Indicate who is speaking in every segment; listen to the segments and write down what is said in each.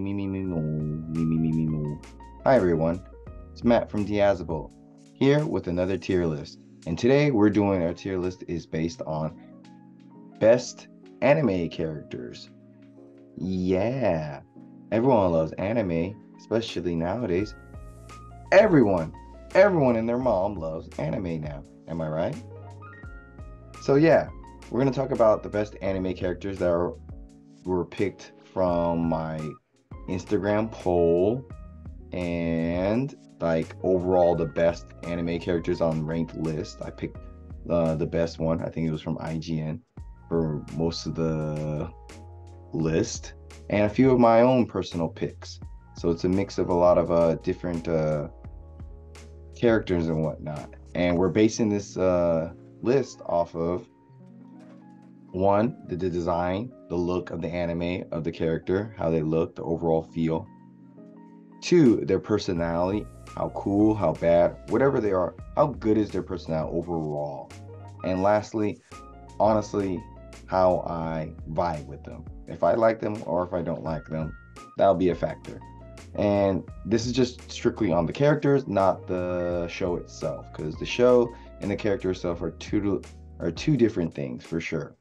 Speaker 1: moo. Hi everyone, it's Matt from Diazable, here with another tier list. And today we're doing our tier list is based on best anime characters. Yeah, everyone loves anime, especially nowadays. Everyone, everyone and their mom loves anime now. Am I right? So yeah, we're gonna talk about the best anime characters were picked from my Instagram poll and like overall the best anime characters on ranked list. I picked the best one. I think it was from IGN for most of the list, and a few of my own personal picks. So it's a mix of a lot of different characters and whatnot. And we're basing this list off of one, the design, the look of the anime of the character, how they look, the overall feel. Two, their personality, how cool, how bad, whatever they are, how good is their personality overall. And lastly, honestly, how I vibe with them. If I like them or if I don't like them, that'll be a factor. And this is just strictly on the characters, not the show itself, because the show and the character itself are two different things for sure.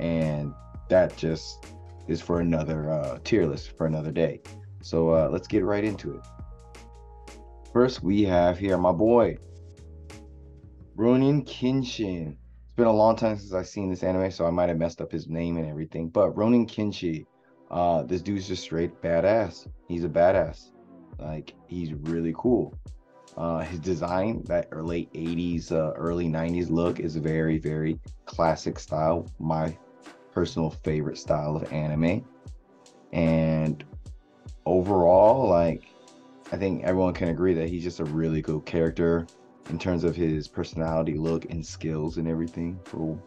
Speaker 1: And that just is for another tier list for another day. So let's get right into it. First, we have here my boy, Ronin Kenshin. It's been a long time since I've seen this anime, so I might have messed up his name and everything. But Ronin Kenshin, this dude's just straight badass. He's a badass. Like, he's really cool. His design, that late 80s, early 90s look is very, very classic style. My personal favorite style of anime. And overall, like, I think everyone can agree that he's just a really good character in terms of his personality, look, and skills and everything for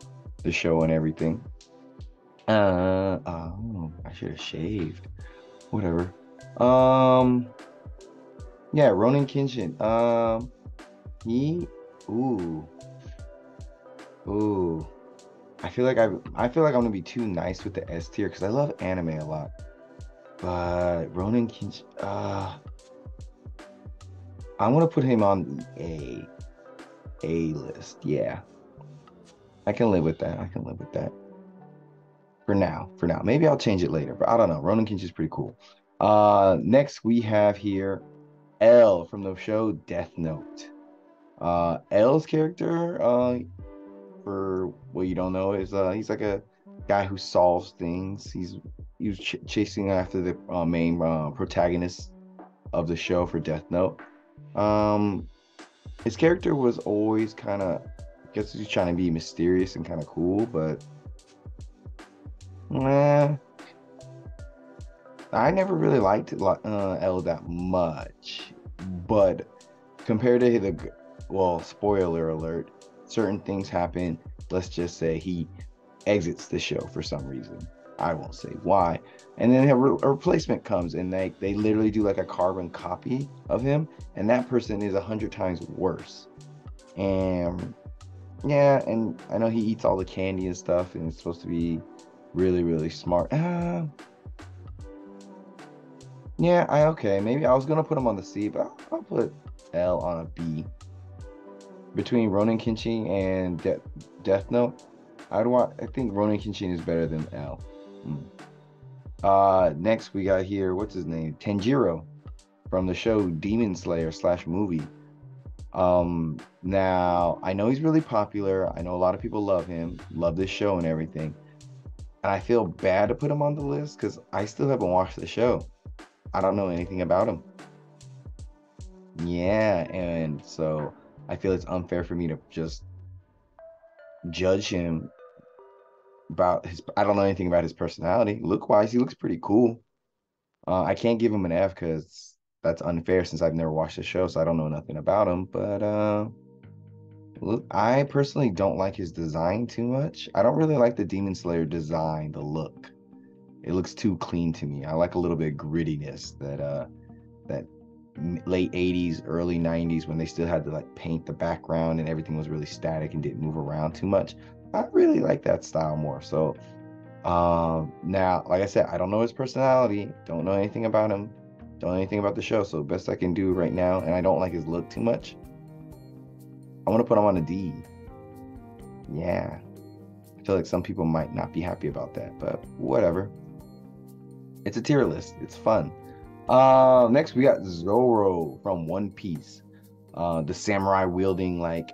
Speaker 1: the show and everything. Oh, I should have shaved. Whatever. Yeah, Ronin Kenshin. He, ooh, ooh. I feel like I'm gonna be too nice with the S tier because I love anime a lot. But Ronin Kenshin, I'm gonna put him on the A list. Yeah, I can live with that. I can live with that for now. For now, maybe I'll change it later, but I don't know. Ronin Kenshin is pretty cool. Next we have here L from the show Death Note. L's character, for what you don't know, is he's like a guy who solves things. He was chasing after the main protagonist of the show for Death Note. His character was always kind of, I guess he's trying to be mysterious and kind of cool, but I never really liked L that much. But compared to well, spoiler alert, certain things happen. Let's just say he exits the show for some reason. I won't say why. And then a replacement comes, and they literally do like a carbon copy of him, and that person is 100 times worse. And yeah, and I know he eats all the candy and stuff, and it's supposed to be really, really smart. Yeah, okay. Maybe I was gonna put him on the C, but I'll put L on a B. Between Ronin Kenshin and Death Note, I think Ronin Kenshin is better than L. Next we got here, what's his name? Tanjiro from the show Demon Slayer / movie. Now I know he's really popular. I know a lot of people love him, love this show and everything. And I feel bad to put him on the list because I still haven't watched the show. I don't know anything about him. Yeah, and so I feel it's unfair for me to just judge him about I don't know anything about his personality. Look wise, he looks pretty cool. I can't give him an F because that's unfair since I've never watched the show, so I don't know nothing about him. But look, I personally don't like his design too much. I don't really like the Demon Slayer design, the look. It looks too clean to me. I like a little bit of grittiness that late 80s, early 90s when they still had to like paint the background and everything was really static and didn't move around too much. I really like that style more. So Now, like I said, I don't know his personality, don't know anything about him, don't know anything about the show. So best I can do right now, and I don't like his look too much. I want to put him on a D. Yeah, I feel like some people might not be happy about that, but whatever. It's a tier list. It's fun. Next we got Zoro from One Piece. The samurai wielding like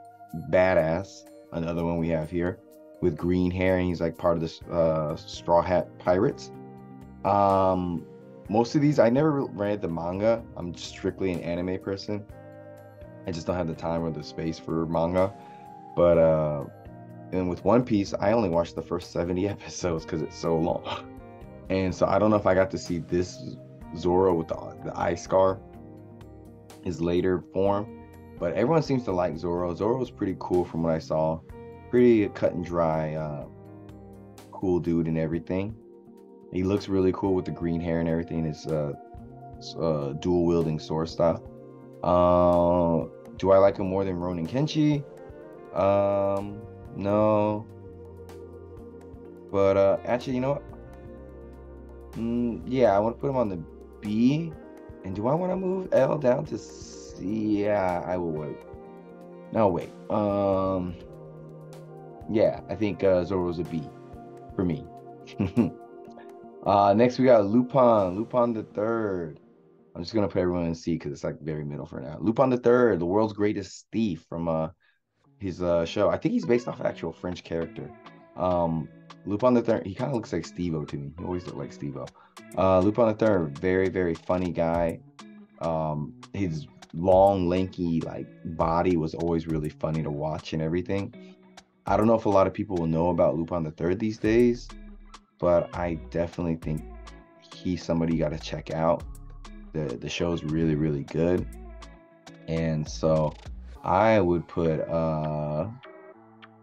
Speaker 1: badass. Another one we have here with green hair, and he's like part of the Straw Hat Pirates. Most of these I never read the manga. I'm strictly an anime person. I just don't have the time or the space for manga. But and with One Piece, I only watched the first 70 episodes because it's so long. And so I don't know if I got to see this Zoro with the eye scar, his later form. But everyone seems to like Zoro. Zoro was pretty cool from what I saw. Pretty cut and dry, cool dude and everything. He looks really cool with the green hair and everything. His dual wielding sword style. Do I like him more than Ronin Kenshi? No. But actually, you know what? Yeah, I want to put him on the B. And do I want to move L down to C? Yeah, I will wait. No, wait. Yeah, I think Zoro's a B for me. Next we got Lupin the Third. I'm just gonna put everyone in C because it's like very middle for now. Lupin the Third, the world's greatest thief from his show. I think he's based off an actual French character. Lupin the Third, he kind of looks like Steve-O to me. He always looked like Steve-O. Lupin the Third, very, very funny guy. His long, lanky like body was always really funny to watch and everything. I don't know if a lot of people will know about Lupin the Third these days, but I definitely think he's somebody you got to check out. The show's really, really good. And so I would put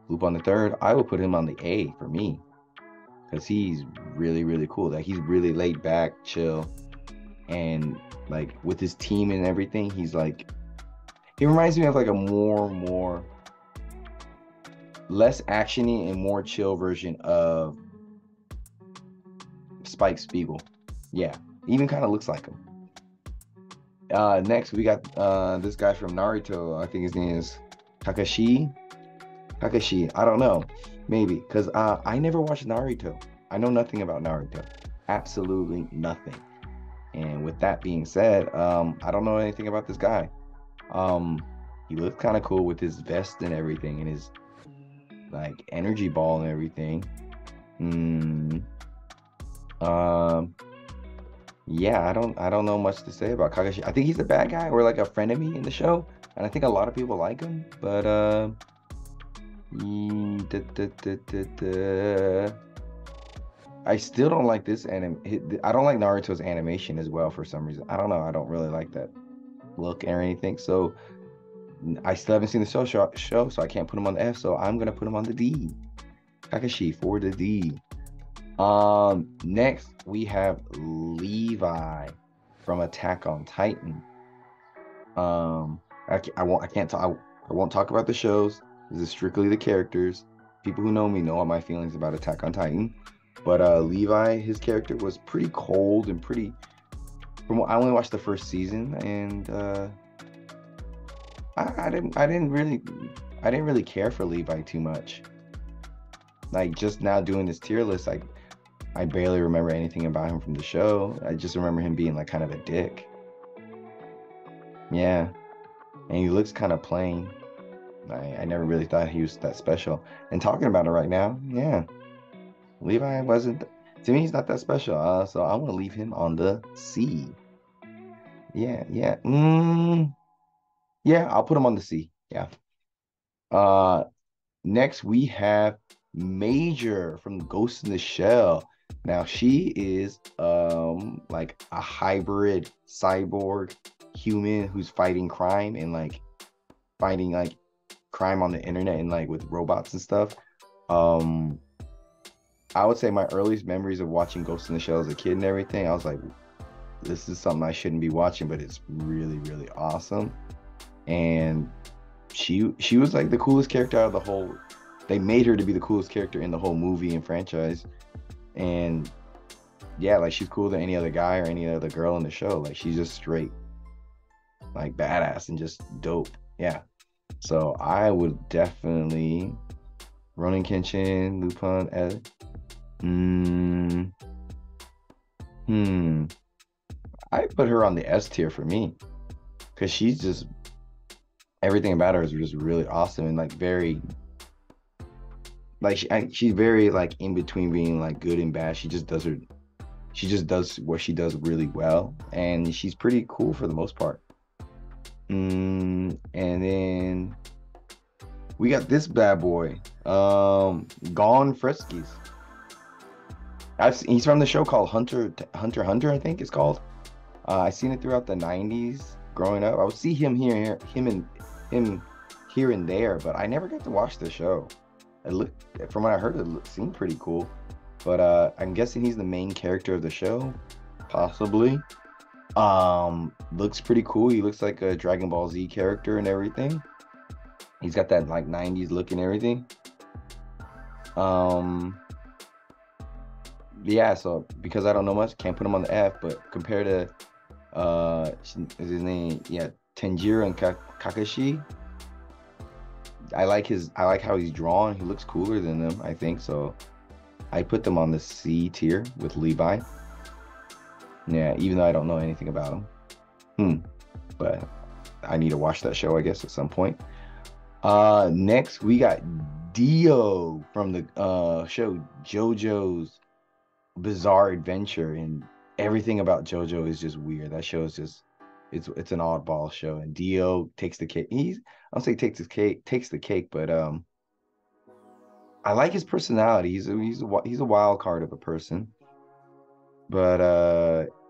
Speaker 1: Lupin the Third, I would put him on the A for me. Because he's really, really cool. Like he's really laid back, chill. And like with his team and everything, he's like, he reminds me of like a more less actiony and more chill version of Spike Spiegel. Yeah, even kind of looks like him. Next we got this guy from Naruto. I think his name is Kakashi. I don't know, maybe because I never watched Naruto. I know nothing about Naruto, absolutely nothing. And with that being said, I don't know anything about this guy. He looks kind of cool with his vest and everything, and his like energy ball and everything. Yeah, I don't know much to say about Kakashi. I think he's a bad guy or like a frenemy in the show, and I think a lot of people like him. But I still don't like this anime. I don't like Naruto's animation as well for some reason. I don't know. I don't really like that look or anything. So I still haven't seen the show, so I can't put him on the F. So I'm gonna put him on the D. Kakashi for the D. Next we have Levi from Attack on Titan. I won't talk about the shows. This is strictly the characters. People who know me know all my feelings about Attack on Titan. But Levi, his character was pretty cold and pretty. I only watched the first season, and I didn't really care for Levi too much. Like just now doing this tier list, I barely remember anything about him from the show. I just remember him being like kind of a dick. Yeah, and he looks kind of plain. I never really thought he was that special. And talking about it right now, yeah, Levi wasn't, to me, he's not that special. So I want to leave him on the C. Yeah. Yeah, I'll put him on the C. Yeah. Next we have Major from Ghost in the Shell. Now she is like a hybrid cyborg human who's fighting crime and like fighting like crime on the internet and like with robots and stuff. I would say my earliest memories of watching Ghost in the Shell as a kid and everything, I was like, this is something I shouldn't be watching, but it's really, really awesome. And she was like the coolest character out of the whole. They made her to be the coolest character in the whole movie and franchise. And yeah, like she's cooler than any other guy or any other girl in the show. Like she's just straight like badass and just dope. Yeah. So I would definitely Ronin Kenshin, Lupin, mm, hmm. I put her on the S tier for me because she's just everything about her is just really awesome and like very like she's very like in between being like good and bad. She just does what she does really well, and she's pretty cool for the most part. And then we got this bad boy, Gone Friskies. He's from the show called Hunter, I think it's called. I seen it throughout the '90s growing up. I would see him him here and there, but I never got to watch the show. From what I heard, seemed pretty cool. But I'm guessing he's the main character of the show, possibly. Looks pretty cool. He looks like a Dragon Ball Z character and everything. He's got that like '90s look and everything. Yeah, so because I don't know much, can't put him on the F, but compared to is his name, yeah, Tanjiro and Kakashi. I like how he's drawn. He looks cooler than them, I think. So I put them on the C tier with Levi. Yeah, even though I don't know anything about him. But I need to watch that show, I guess, at some point. Next we got Dio from the show JoJo's Bizarre Adventure, and everything about JoJo is just weird. That show is just it's an oddball show, and Dio takes the cake. I don't say takes the cake, but I like his personality. He's a wild card of a person, but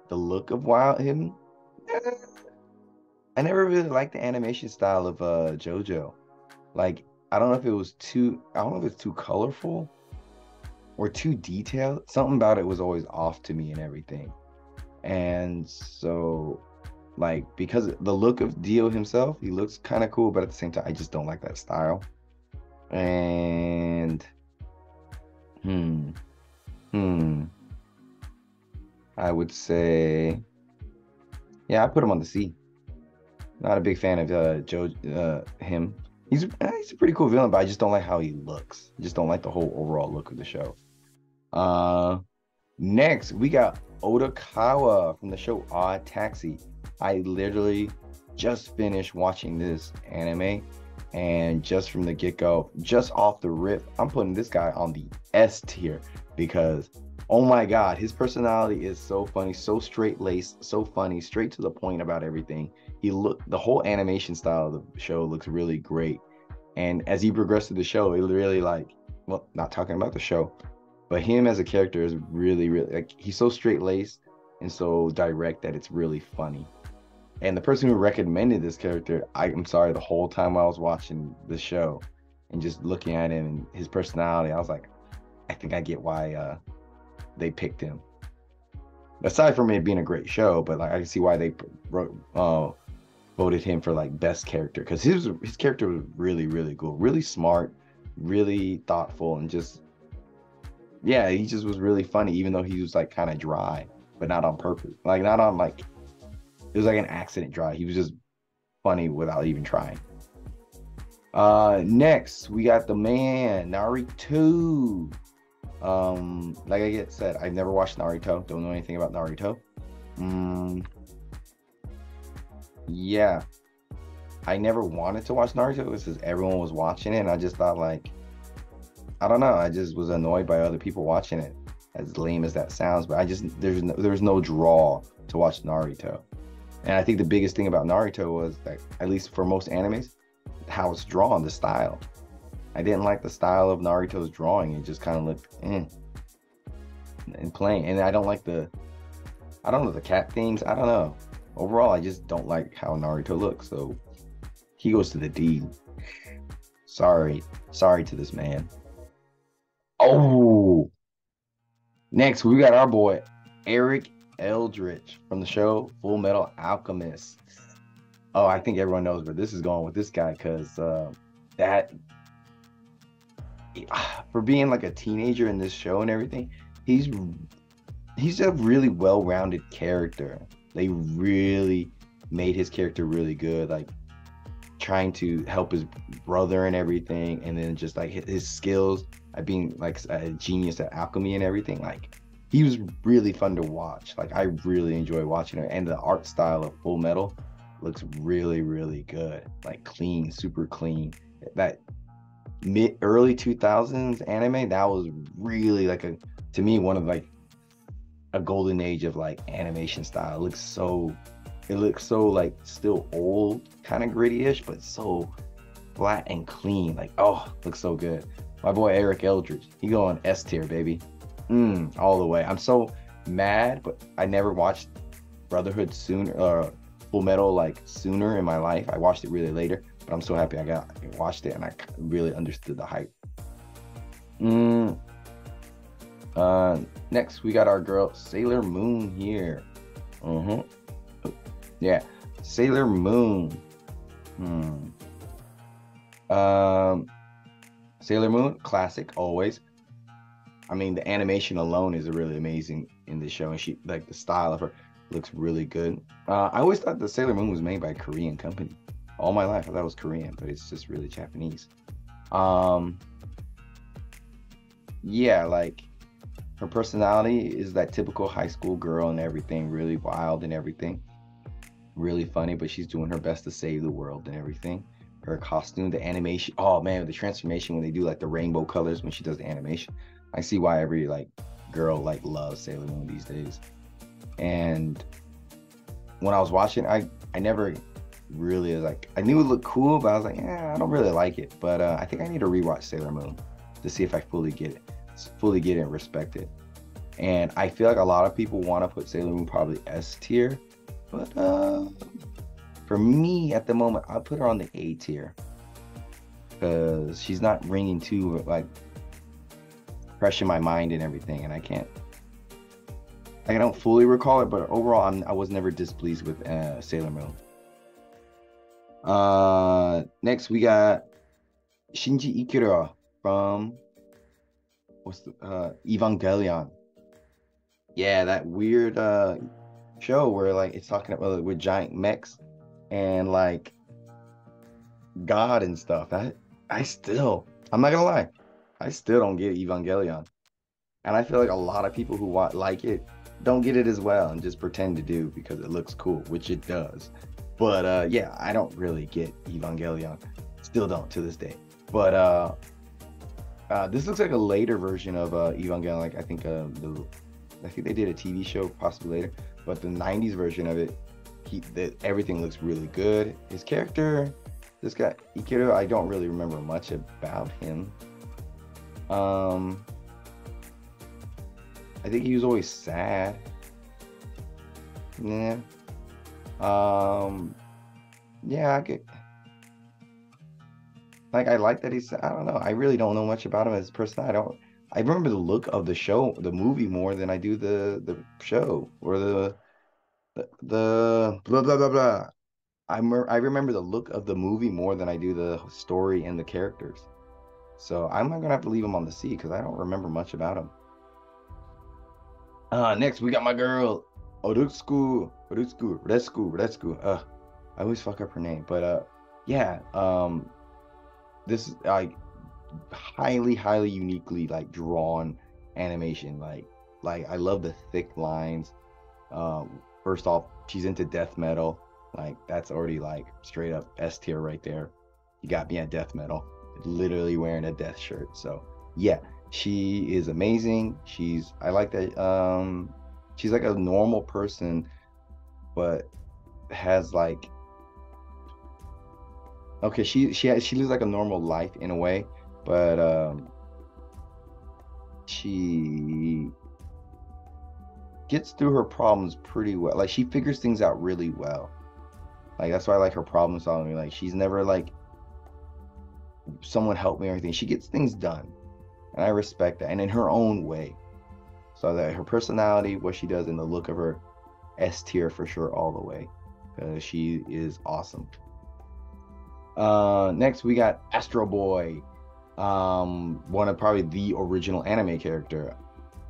Speaker 1: the look of him, I never really liked the animation style of JoJo. Like I don't know if it's too colorful or too detailed. Something about it was always off to me and everything. And so like because the look of Dio himself, he looks kind of cool, but at the same time I just don't like that style. And I would say, yeah, I put him on the C. Not a big fan of him. He's a pretty cool villain, but I just don't like how he looks. I just don't like the whole overall look of the show. Next we got Otokawa from the show Odd Taxi. I literally just finished watching this anime, and just from the get-go, just off the rip, I'm putting this guy on the S tier because oh my god, his personality is so funny, so straight-laced, so funny, straight to the point about everything. The whole animation style of the show looks really great. And as he progressed through the show, it really not talking about the show, but him as a character is really, really like he's so straight-laced and so direct that it's really funny. And the person who recommended this character, I'm sorry, the whole time I was watching the show and just looking at him and his personality, I was like, I think I get why they picked him. Aside from it being a great show, but like I can see why they voted him for like best character, because his character was really, really cool, really smart, really thoughtful, and just yeah, he just was really funny, even though he was like kind of dry, but not on purpose. Like not on like it was like an accident dry. He was just funny without even trying. Next we got the man Naruto. Like I said, I've never watched Naruto, don't know anything about Naruto. Yeah, I never wanted to watch Naruto. It was just everyone was watching it, and I just thought like, I don't know, I just was annoyed by other people watching it, as lame as that sounds, but there was no draw to watch Naruto. And I think the biggest thing about Naruto was that, at least for most animes, how it's drawn, the style. I didn't like the style of Naruto's drawing. It just kind of looked and plain. And I don't like the cat things. I don't know. Overall, I just don't like how Naruto looks. So he goes to the D. Sorry to this man. Oh, next we got our boy Eric Eldritch from the show Full Metal Alchemist. Oh, I think everyone knows where this is going with this guy, because that for being like a teenager in this show and everything, he's he's a really well-rounded character. They really made his character really good, like trying to help his brother and everything, and then just like his skills at being like a genius at alchemy and everything. Like he was really fun to watch. Like I really enjoy watching it, and the art style of Full Metal looks really, really good. Like clean, super clean. That mid early 2000s anime, that was really like a, to me, one of like a golden age of like animation style. It looks so like still old, kind of gritty-ish, but so flat and clean. Like, oh, looks so good. My boy Eric Eldridge, he going S tier, baby. All the way. I'm so mad, but I never watched Brotherhood sooner, Full Metal like sooner in my life. I watched it really later, but I'm so happy I watched it, and I really understood the hype. Next we got our girl Sailor Moon here. Yeah, Sailor Moon. Sailor Moon, classic always. I mean, the animation alone is really amazing in this show, and she like the style of her looks really good. I always thought the Sailor Moon was made by a Korean company. All my life I thought it was Korean, but it's just really Japanese. Yeah, like her personality is that typical high school girl and everything, really wild and everything, really funny, but she's doing her best to save the world and everything. Her costume, the animation, oh man, the transformation when they do like the rainbow colors when she does the animation. I see why every like girl like loves Sailor Moon these days. And when I was watching, I never really like, I knew it looked cool, but I was like, yeah, I don't really like it. But I think I need to rewatch Sailor Moon to see if I fully get it and respect it. And I feel like a lot of people want to put Sailor Moon probably S tier, but for me at the moment, I'll put her on the A tier because she's not ringing too like fresh in my mind and everything, and I don't fully recall it, but overall I was never displeased with Sailor Moon. Next we got Shinji Ikura from Evangelion. Yeah, that weird show where like it's talking about with giant mechs and like God and stuff. I'm not gonna lie, I still don't get Evangelion, and I feel like a lot of people who like it don't get it as well and just pretend to do because it looks cool, which it does. But yeah, I don't really get Evangelion, still don't to this day. But this looks like a later version of Evangelion. Like I think they did a TV show possibly later, but the 90s version of it, everything looks really good. His character, this guy Ikiro, I don't really remember much about him. I think he was always sad. Yeah. Yeah, I like that he's, I don't know. I really don't know much about him as a person. I remember the look of the show, the movie more than I do the show or the blah blah blah blah. I remember the look of the movie more than I do the story and the characters. So I'm not gonna have to leave him on the C because I don't remember much about him. Next we got my girl Rescu. I always fuck up her name, but yeah. This is like highly uniquely like drawn animation. Like I love the thick lines. First off, she's into death metal. Like that's already like straight up S tier right there. You got me at death metal, literally wearing a death shirt. So yeah, she is amazing. I like that. She's like a normal person, but has like, okay, she lives like a normal life in a way, but she gets through her problems pretty well. Like she figures things out really well. Like that's why I like her problem solving. Like she's never like someone help me or anything. She gets things done, and I respect that. And in her own way. So that her personality, what she does, and the look of her, S tier for sure all the way, because she is awesome. Next we got Astro Boy, one of probably the original anime character.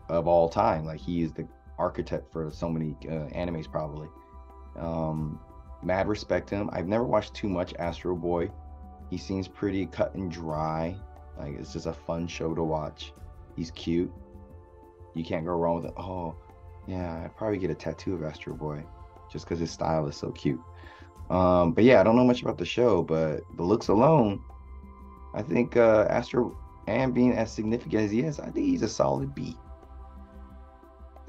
Speaker 1: of all time. Like, he is the architect for so many animes, probably. Mad respect to him. I've never watched too much Astro Boy. He seems pretty cut and dry. Like, it's just a fun show to watch. He's cute. You can't go wrong with it. Oh, yeah, I'd probably get a tattoo of Astro Boy just because his style is so cute. But yeah, I don't know much about the show, but the looks alone, I think Astro, and being as significant as he is, I think he's a solid B.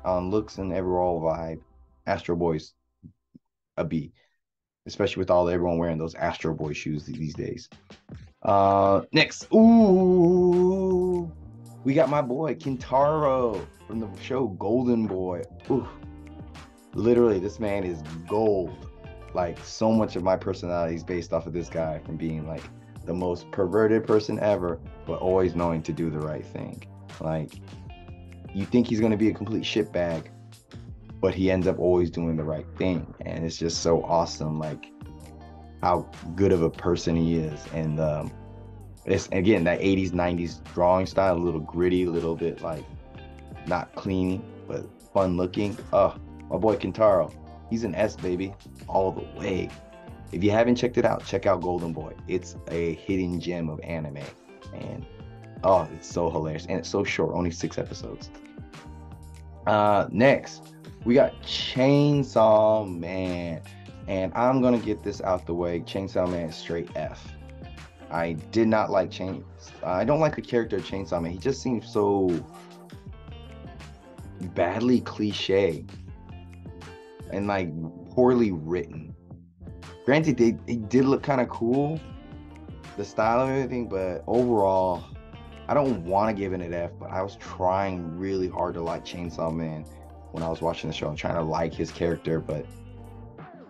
Speaker 1: On looks and overall vibe, Astro Boy's a B, especially with everyone wearing those Astro Boy shoes these days. Next, ooh, we got my boy Kintaro from the show Golden Boy. Ooh, literally, this man is gold. Like, so much of my personality is based off of this guy, from being like the most perverted person ever, but always knowing to do the right thing. Like, you think he's gonna be a complete shitbag, but he ends up always doing the right thing, and it's just so awesome, like how good of a person he is. And it's again that 80s 90s drawing style, a little gritty, a little bit like not clean but fun looking. Oh, my boy Kintaro, he's an S, baby, all the way. If you haven't checked it out, check out Golden Boy. It's a hidden gem of anime, and oh, it's so hilarious, and it's so short, only 6 episodes. Next, we got Chainsaw Man, and I'm gonna get this out the way. Chainsaw Man is straight F. I did not like I don't like the character of Chainsaw Man. He just seems so badly cliche and like poorly written. Granted, it did look kind of cool, the style of everything, but overall, I don't want to give it an F, but I was trying really hard to like Chainsaw Man when I was watching the show. I'm trying to like his character, but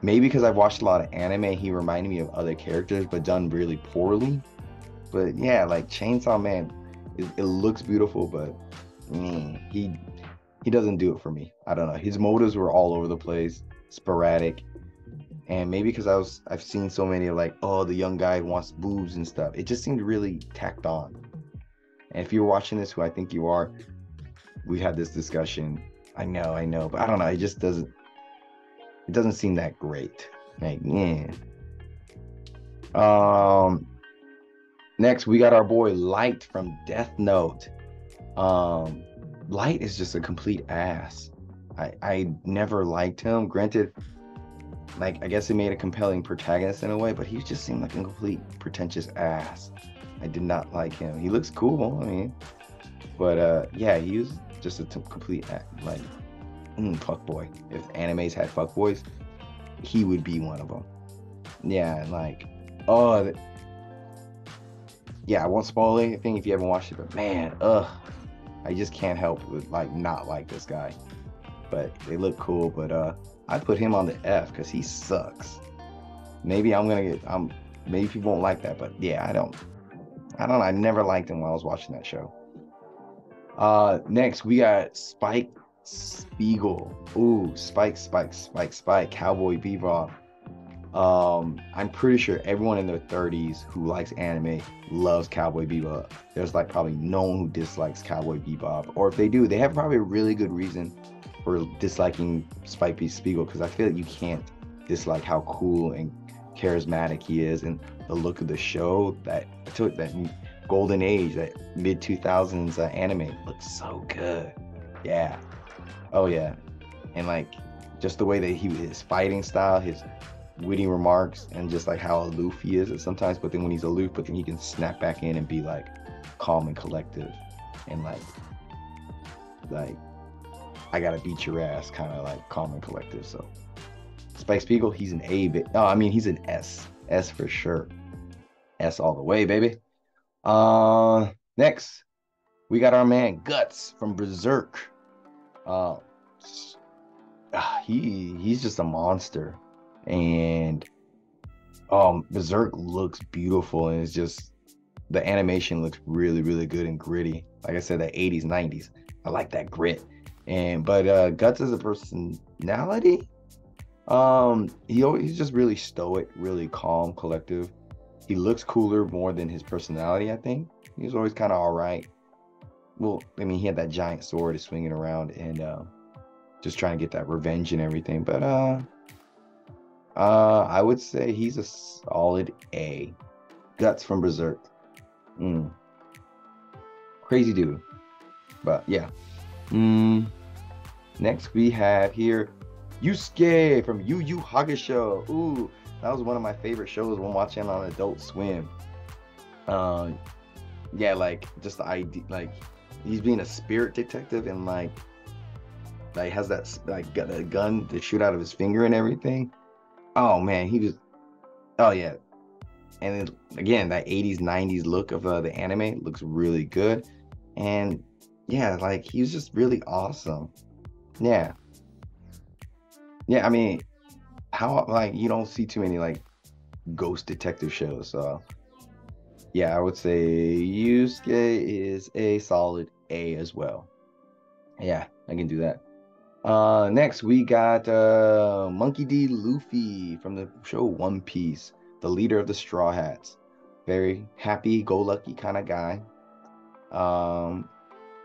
Speaker 1: maybe because I've watched a lot of anime, he reminded me of other characters, but done really poorly. But yeah, like Chainsaw Man, it looks beautiful, but he doesn't do it for me. I don't know. His motives were all over the place, sporadic. And maybe because I've seen so many like, oh, the young guy wants boobs and stuff. It just seemed really tacked on. And if you're watching this, who I think you are, we had this discussion. I know, but I don't know. It just doesn't seem that great. Like, yeah. Next, we got our boy Light from Death Note. Light is just a complete ass. I never liked him. Granted, like, I guess it made a compelling protagonist in a way, but he just seemed like a complete pretentious ass. I did not like him. He looks cool, I mean, but yeah, he was just a complete like fuckboy. If animes had fuckboys, he would be one of them. Yeah, and like, oh, yeah, I won't spoil anything if you haven't watched it, but man, I just can't help but like not like this guy. But they look cool, but I put him on the F because he sucks. Maybe maybe people won't like that, but yeah, I don't know. I never liked him while I was watching that show. Next we got Spike Spiegel. Ooh, Spike, Cowboy Bebop. I'm pretty sure everyone in their 30s who likes anime loves Cowboy Bebop. There's like probably no one who dislikes Cowboy Bebop, or if they do, they have probably a really good reason for disliking Spike Spiegel, because I feel like you can't dislike how cool and charismatic he is, and the look of the show that took that golden age, that mid 2000s anime looks so good. Yeah, oh yeah, and like just the way that his fighting style, his witty remarks, and just like how aloof he is sometimes, but then when he's aloof, but then he can snap back in and be like calm and collective, and like I gotta beat your ass, kind of like calm and collective. So Spike Spiegel, he's an A, he's an S for sure. S all the way, baby. Next we got our man Guts from Berserk. He's just a monster, and Berserk looks beautiful, and it's just the animation looks really, really good and gritty. Like I said, that 80s 90s, I like that grit. But Guts as a personality, he's just really stoic, really calm, collective. He looks cooler more than his personality, I think. He's always kind of all right. well, I mean, he had that giant sword swinging around and just trying to get that revenge and everything. But I would say he's a solid A. Guts from Berserk. Mm, crazy dude. But yeah. Next we have here Yusuke from Yu Yu Hakusho. Ooh, that was one of my favorite shows when watching on Adult Swim. Yeah, like just the idea, like he's being a spirit detective and like has that like got a gun to shoot out of his finger and everything. Oh man, he was. Oh yeah, and then, again that 80s 90s look of the anime looks really good, and yeah, like he was just really awesome. Yeah, yeah. I mean, how like you don't see too many like ghost detective shows, so yeah, I would say Yusuke is a solid A as well. Yeah, I can do that. Next we got Monkey D. Luffy from the show One Piece, the leader of the Straw Hats. Very happy-go-lucky kind of guy. Um,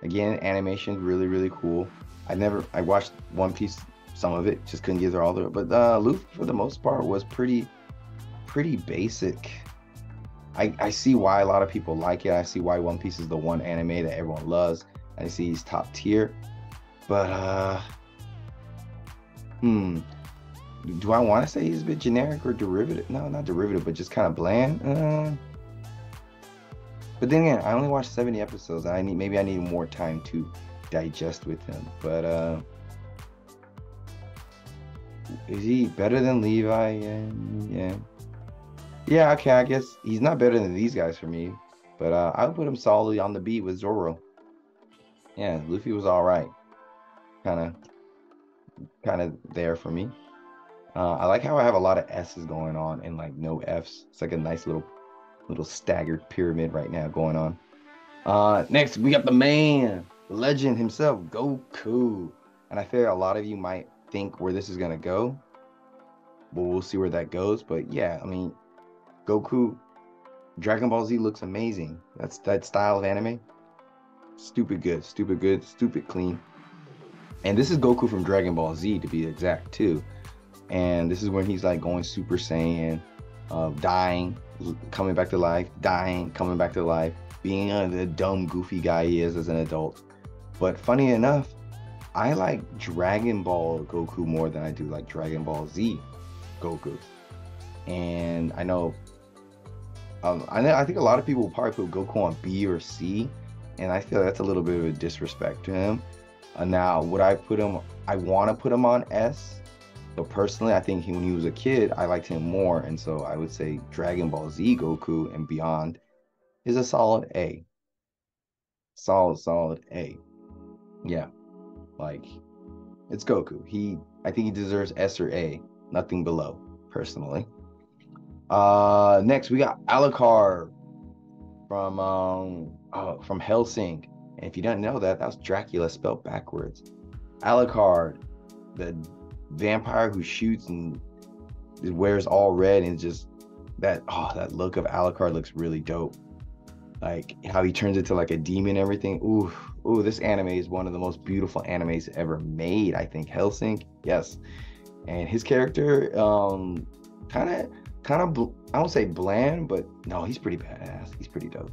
Speaker 1: Again, animation really, really cool. I watched One Piece, some of it, just couldn't get through all of it. But Luffy, for the most part, was pretty basic. I see why a lot of people like it. I see why One Piece is the one anime that everyone loves. I see he's top tier. But do I want to say he's a bit generic or derivative? No, not derivative, but just kind of bland. But then again, I only watched 70 episodes. I need more time to digest with him. But is he better than Levi? Yeah. Okay, I guess he's not better than these guys for me. But I would put him solidly on the beat with Zoro. Yeah, Luffy was all right. Kind of there for me. I like how I have a lot of S's going on and like no F's. It's like a nice little staggered pyramid right now going on. Next we got the man, the legend himself, Goku. And I feel a lot of you might think where this is gonna go. But we'll see where that goes. But yeah, I mean, Goku, Dragon Ball Z looks amazing. That's that style of anime. Stupid good, stupid clean. And this is Goku from Dragon Ball Z to be exact too. And this is when he's like going Super Saiyan, dying, coming back to life, dying, coming back to life, being the dumb, goofy guy he is as an adult. But funny enough, I like Dragon Ball Goku more than I do like Dragon Ball Z Goku. And I know, I think a lot of people will probably put Goku on B or C, and I feel that's a little bit of a disrespect to him. Now, would I put him? I want to put him on S. But personally, I think when he was a kid, I liked him more, and so I would say Dragon Ball Z Goku and beyond is a solid A. Solid A. Yeah, like it's Goku. I think he deserves S or A, nothing below, personally. Next we got Alucard from Hellsing. And if you don't know that was Dracula spelled backwards. Alucard, the vampire who shoots and wears all red, and just that look of Alucard looks really dope. Like how he turns into like a demon and everything. Ooh, this anime is one of the most beautiful animes ever made, I think. Hellsing, yes. And his character, kind of, I won't say bland, but no, he's pretty badass. He's pretty dope.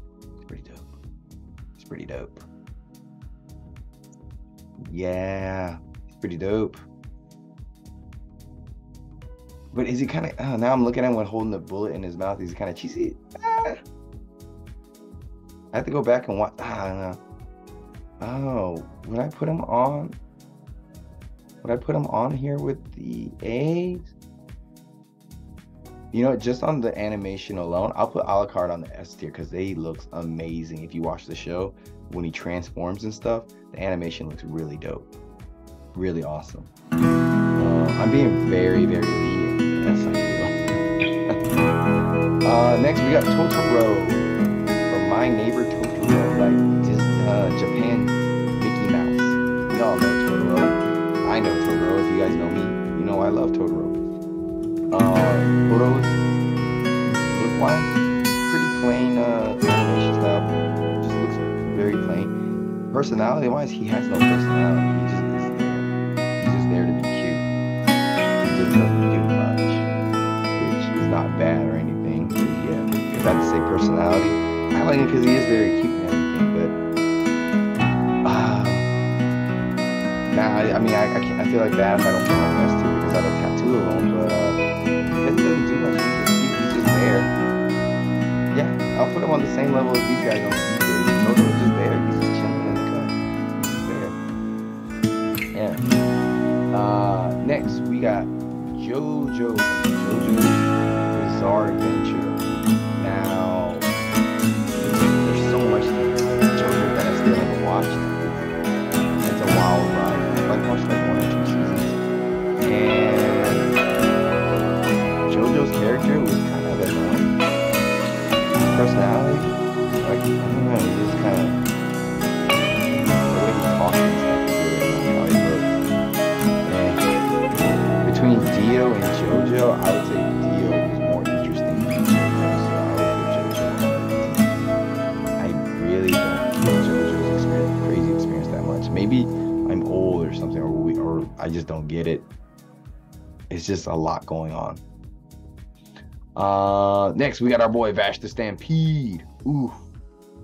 Speaker 1: Yeah, he's pretty dope. But is he kind of? Now I'm looking at him holding the bullet in his mouth. He's kind of cheesy. I have to go back and watch. Oh, would I put him on? Would I put him on here with the A's? You know, just on the animation alone, I'll put Alucard on the S tier because he looks amazing. If you watch the show, when he transforms and stuff, the animation looks really dope, really awesome. I'm being very, very lenient. Yes, I feel. Next, we got Totoro from My Neighbor Totoro, like Japan Mickey Mouse. We all know Totoro. I know Totoro. If you guys know me, you know I love Totoro. Photos look-wise, pretty plain animation style. Just looks very plain. personality-wise, he has no personality. He just is there. He's just there to be cute. He just doesn't do much, which is not bad or anything. But yeah, if I had to say personality, I like him because he is very cute and everything. But I mean, I can't. I feel like bad if I don't put him on S tier because I have a tattoo of him. But he doesn't do much. He's just cute. He's just there. Yeah, I'll put him on the same level as these guys on the tier. Jojo's just there. He's just chilling in the cut. He's just there. Yeah. Next we got JoJo. JoJo's Bizarre Adventure. Now, there's so much JoJo that I still haven't watched. It's a wild ride. I've watched like 1 or 2 seasons. And JoJo's character was kind of annoying. Personality, like, I don't know, he just kind of, the way he talks and stuff is really not how he looks. And between Dio and JoJo, I would say Dio is more interesting than JoJo, so I would put JoJo. I really don't feel JoJo's crazy experience that much. Maybe I'm old or something, or I just don't get it. It's just a lot going on. Next we got our boy Vash the Stampede. Ooh,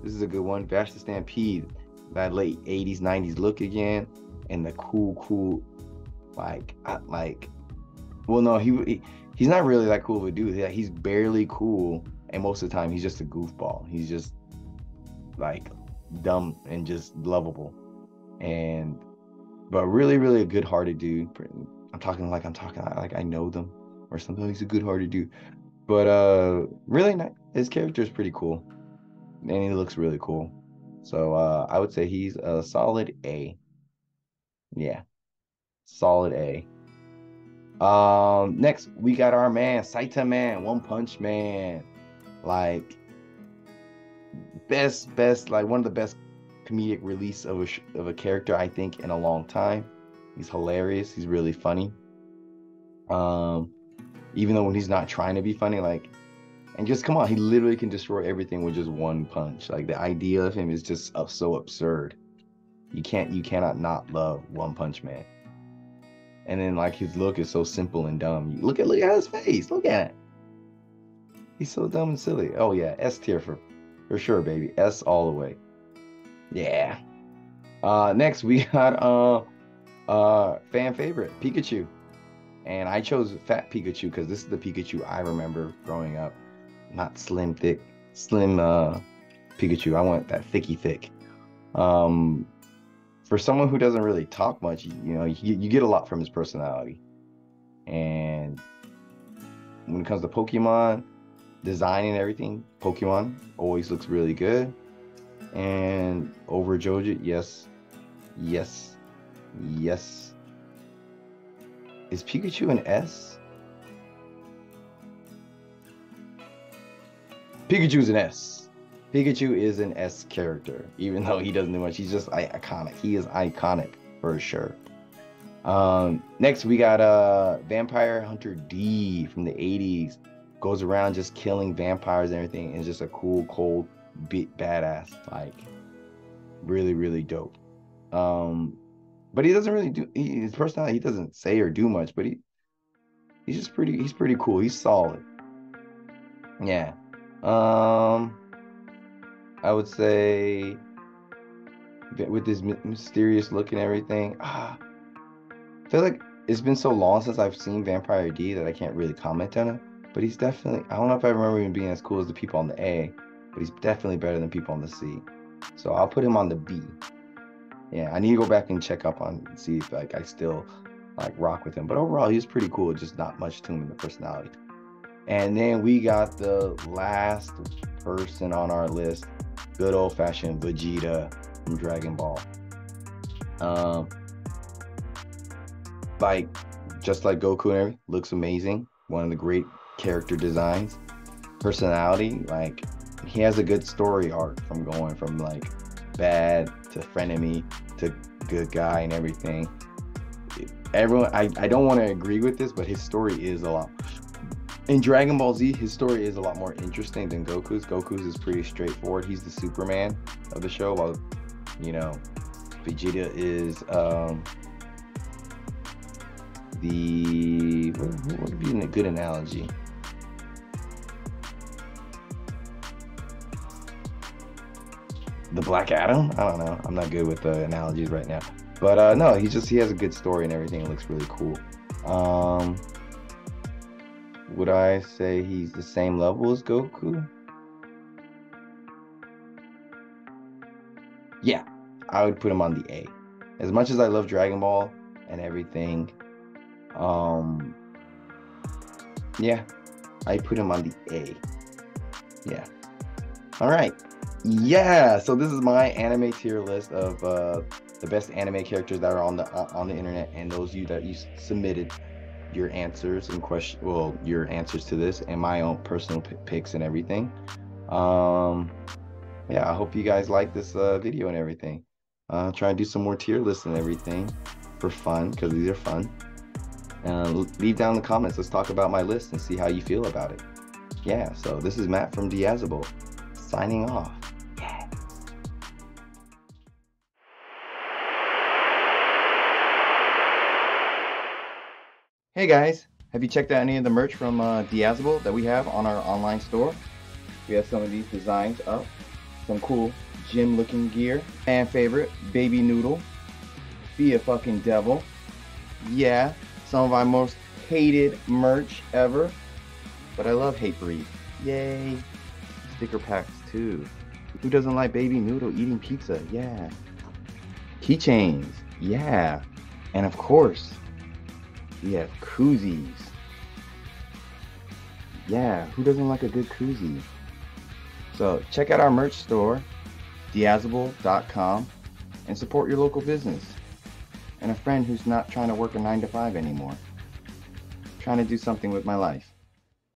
Speaker 1: this is a good one. Vash the Stampede, that late 80s 90s look again, and the cool well, no, he's not really that cool of a dude. He's barely cool, and most of the time he's just a goofball. He's just like dumb and just lovable, but really a good-hearted dude. I'm talking like I know them or something. He's a good-hearted dude. But really nice. His character is pretty cool, and he looks really cool. So I would say he's a solid A. Yeah, solid A. Next we got our man Saitama Man, One Punch Man. Like best, like one of the best comedic release of a character I think in a long time. He's hilarious. He's really funny. Even though when he's not trying to be funny, like, and just come on, he literally can destroy everything with just one punch. Like, the idea of him is just so absurd. You cannot not love One Punch Man. And then like his look is so simple and dumb. Look at his face. Look at it. He's so dumb and silly. Oh yeah, S tier for sure, baby. S all the way. Yeah. Next we got fan favorite Pikachu. And I chose Fat Pikachu because this is the Pikachu I remember growing up. Not slim Pikachu. I want that thick. For someone who doesn't really talk much, you get a lot from his personality. And when it comes to Pokemon design and everything, Pokemon always looks really good. And over JoJo, yes. Is Pikachu an S? Pikachu's an S. Pikachu is an S character, even though he doesn't do much. He's just iconic. He is iconic for sure. Next we got Vampire Hunter D from the 80s. Goes around just killing vampires and everything, and is just a cool, cold, badass. Like, really dope. But he doesn't really do his personality. He doesn't say or do much, but he's pretty cool. He's solid. Yeah. I would say that with this mysterious look and everything, I feel like it's been so long since I've seen Vampire D that I can't really comment on it. But he's definitely, I don't know if I remember him being as cool as the people on the A, but he's definitely better than people on the C. So I'll put him on the B. Yeah, I need to go back and check up on see if like I still like rock with him. But overall, he's pretty cool. Just not much to him in the personality. And then we got the last person on our list, good old-fashioned Vegeta from Dragon Ball. Like just like Goku and everything, looks amazing. One of the great character designs. Personality, like he has a good story arc from going from like bad to frenemy to good guy and everything. Everyone, I don't want to agree with this, but his story is a lot. In Dragon Ball Z, his story is a lot more interesting than Goku's. Goku's is pretty straightforward. He's the Superman of the show, while Vegeta is the what would be a good analogy? The Black Adam? I don't know. I'm not good with the analogies right now. But no, he has a good story and everything. It looks really cool. Would I say he's the same level as Goku? Yeah, I would put him on the A. As much as I love Dragon Ball and everything, yeah, I put him on the A. Yeah. All right. Yeah, so this is my anime tier list of the best anime characters that are on the internet, and those of you that you submitted your answers and your answers to this, and my own personal picks and everything. Yeah, I hope you guys like this video and everything. Try and do some more tier lists and everything for fun, because these are fun. Leave down in the comments. Let's talk about my list and see how you feel about it. Yeah, so this is Matt from Diazable, signing off. Yeah. Hey guys, have you checked out any of the merch from Diazable that we have on our online store? We have some of these designs up. Some cool gym looking gear. Fan favorite, Baby Noodle. Be a fucking devil. Yeah, some of our most hated merch ever. But I love Hate Breed. Yay. Sticker packs too. Who doesn't like Baby Noodle eating pizza? Yeah. Keychains. Yeah. And of course, we have koozies. Yeah, who doesn't like a good koozie? So check out our merch store, Diazable.com, and support your local business. And a friend who's not trying to work a 9 to 5 anymore. Trying to do something with my life.